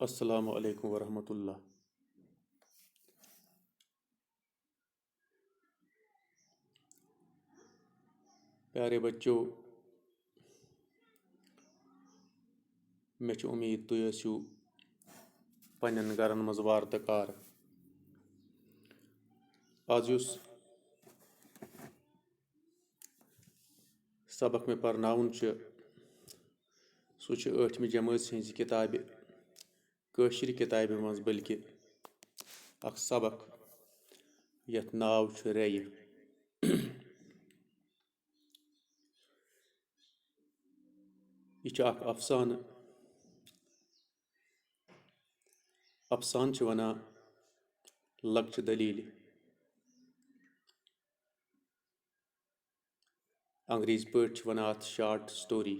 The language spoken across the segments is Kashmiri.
अस्सलामु अलैकुम वरहमतुल्लाह। प्यारे बच्चों, मे छ उम्मीद तुम ٲسِو पन्नन गरन मज वार तक कार। आज युस सबक मे परनाउन छ सु छ 8वीं जमात हज किताब कशीर किताब मज बल्कि अख सबक यथ नाव छ रेय। यह छ अख अफसान। अफसान छ वना लक्च दलील। अंग्रेज पट छ वना अथ शार्ट स्टोरी।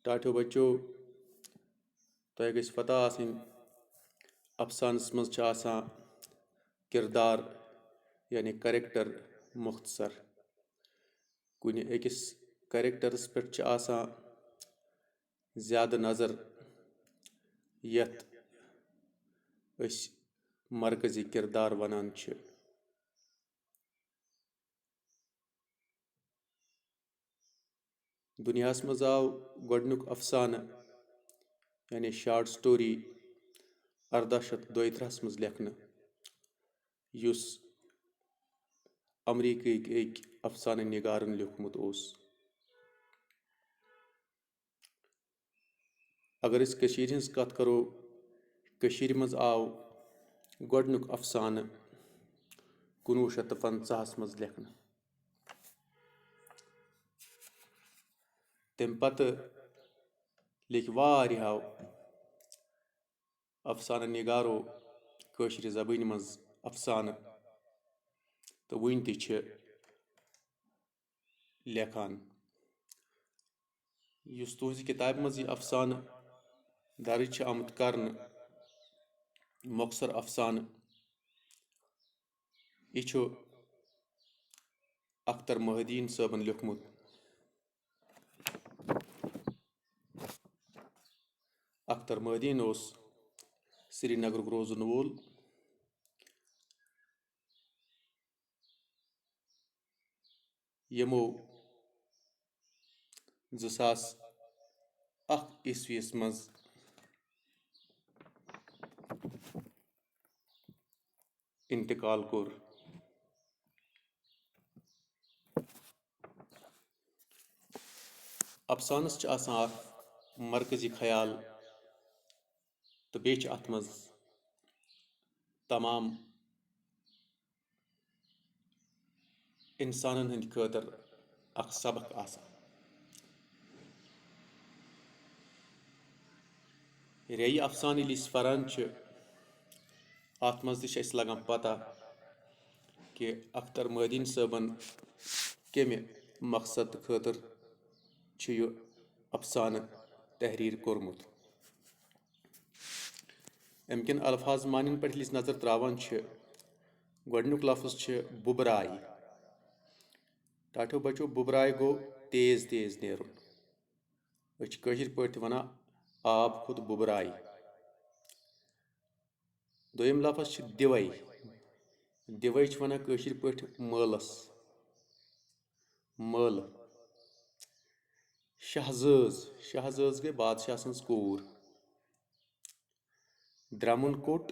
टाठो बच्चों, तोह गस पता आसनी अफसानस मज छ आसान किरदार यानी करेक्टर मुख्तसर। कुन अकिस करेक्टरस पे छ आसान ज्यादा नजर यथ अस मरकजी किरदार वनान छ। दुनियास मज आव गोडनुक अफसान यानी शार्ट स्टोरी 1832 मज लेखन, युस अमरीक एक अफसान निगारन लिखमुत ओस। अगर इस कशीर हिंस कत करो, कशीर मज आव गोडनुक अफसान 1950 मज लेखन। तम पत लिख वारियाव अफसान निगारो कशीर जबान मज अफसान तो वन ति छ लेखान। युस तुहज किताब मज यह अफसान दर्ज छ आमुत करन मुख्तसर अफसान, यह छ अख्तर मोहद्दीन साहबन लिखमुत। अख्तर मोहद्दीन ओस श्रीनगर रोजन वोल। यमो 2001 ईस्वीस मज इंतकाल कोर। अफसानस छ आसान अख मरकजी ख्याल तो बे छ अथ मज तमाम इंसानन हंद खतर अख सबक आसान। रेय अफसान यदि परान छ अथ मज तस लगन पता कि अख्तर मोहद्दीन साहबन कमे मकसद खतर छ यह अफसान तहरीर कोरमुत। अमकिन अल्फाज मानन पे नजर त्रावान छ, गोडनुक लफ्ज छ बुबराय। टाठो बच्चों, बुबराय गो तेज तेज नेरुन। अस कशीर पट वनान आब खुद बुबराय। दोयम लफ्ज छ दिवई। दिवई छ वनान कशीर पट मलस मल। शहजज, शहजज गई बादशाह सन्स कोर। द्रमुन कोट,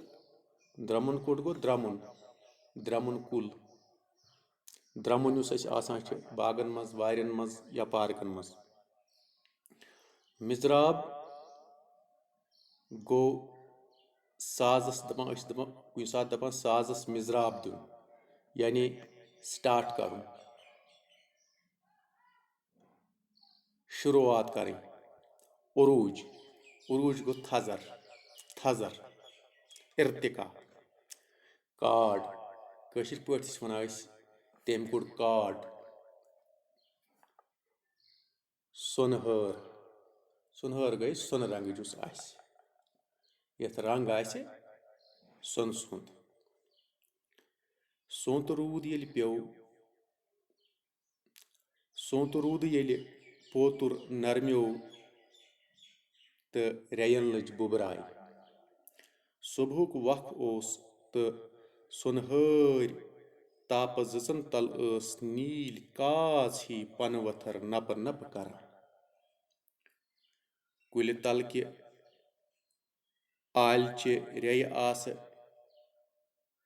द्रमुन कोट गो द्रमुन, द्रमुन कुल। द्रमुन युस अस आसान छ बागन मज, वारिन मज या पार्कन मज। मिजराब गो साजस दपान कुन सात दपान साजस मिजराब दुन यानी स्टार्ट करुन, शुरुआत करें। उरूज, उरूज गो थजर, थजर। इर्तिका, कार्ड, कशीर पट वनान तम कोड़ कार्ड। सुनहर, सुनहर गई सुन रंग जुस आस, यथ रंग आस सुन सुंद। सोंत रूद येल पेव, सोंत रूद येल पोतुर नरम्यो तो रेयन लज बुबराय सुबहुक वक ओस तो सुनहर ताप जन तल नील काज ही पन वथर नप नप कर कुल तल कि आलचे रे आस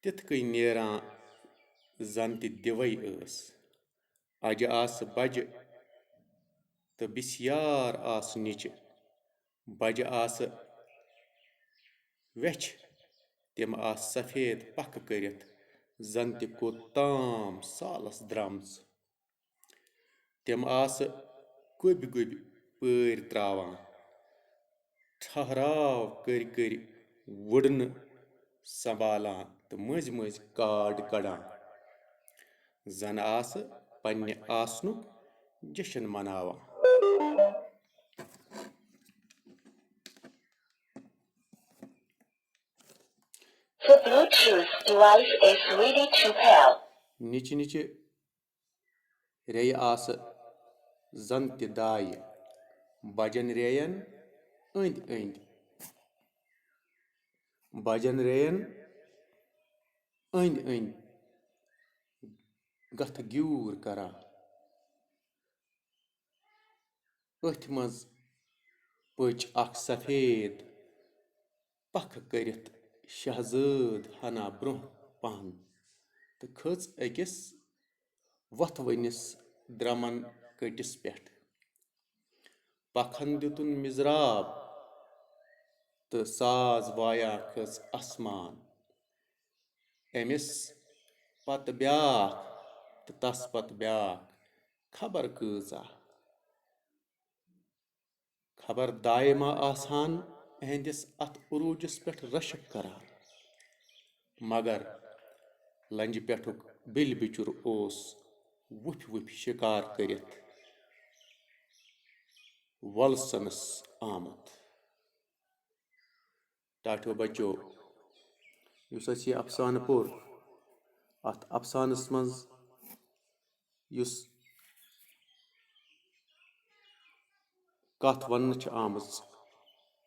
तिथ कई नेरां जन ति दिवई अज आस बज तो बिस्यार आस निच बज आस वेछ तिम आस सफेद पख करित जन ति कोताम सालस द्रामज तिम आस गुब गुब पैर त्रावान ठहराव कर वुडन संभालान तो मज मज काड कड़ान जन आस पन्ने आसनुक जशन मनावान The Bluetooth device is ready to pair. निच निच रे आस जन ति दाय बजन रेयन अंद अंद बजन रेयन अंद अंद गथ ग्यूर करा अथ मज पच अख सफेद पख करित शहजाद हना ब्रोह पहन तो खच अकिस वथवनिस द्रमन कटिस पेठ पखन दितुन मिजराब तो साज वाया खच आसमान एमिस पत ब्याख तो तस पत ब्याख खबर कजा खबर दायमा आसान एहंदिस अत उरूजस पेठ रशक करान मगर लंज पेठुक बिल बिचुर ओस वुफ वुफ शिकार करित वलसनस आमत टाठो बच्चो युस अस यह अफसान पोर अत अफसानस मज युस कथ वन आमज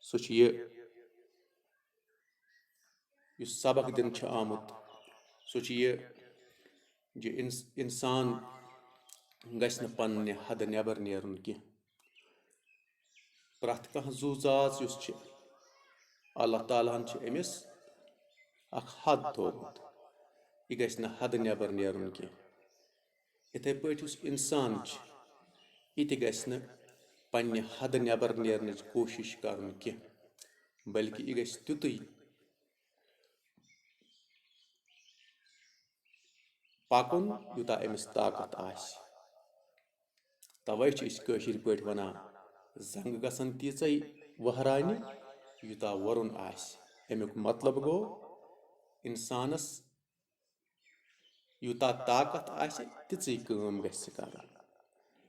सो युस सबक दिन आमुत सो ये इंसान गस न पन्ने हद नेबर नेरुन की प्रथ कह जू जात युस अल्लाह ताला हन अमिस अख हद थोमुत यह गस न हद नेबर नेरुन की इथे पे इंसान यह गस न पन्ने हद नेबर नेरनच कोशिश करन की बल्कि यह गस तुतुई पकुन यूता अमिस ताकत आस तवे कशीर पट वनान जंग गसन तीचै वहरानि यूता वरुन आस अमुक मतलब गो इंसानस यूता ताकत आस तिचै काम गस करन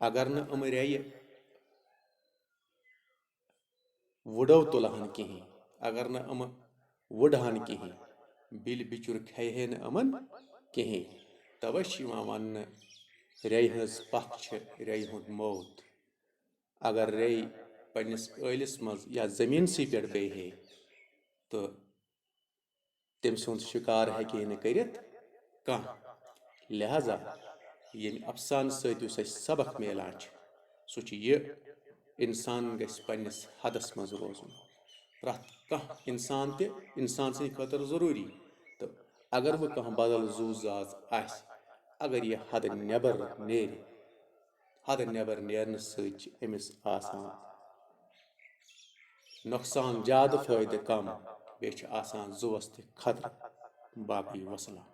अगर न अम रे वुडो तुलहन कहीं अगर न अम वुडहन कहीं बिल बिचुर खहे न अमन कहीं तवे वन रे हज पख रे हुंद मौत अगर रे पन्निस ٲलिस मज या जमीन सी पे बेहे तो तम सुंद शिकार हेके न करित कह लिहाजा ये अफसान सत सबक मिलान सो यह इंसान गस पन्निस हदस मज रोजन प्रथ कह इंसान ते इंसान सद खतर जरूरी तो अगर वह कह बदल जू जात आस अगर यह हद नेबर नेर हद नेबर नेरन समिस आसान नुकसान ज्यादा फायदे कम बे आसान जुवस ते खतर बाकी वसलाम।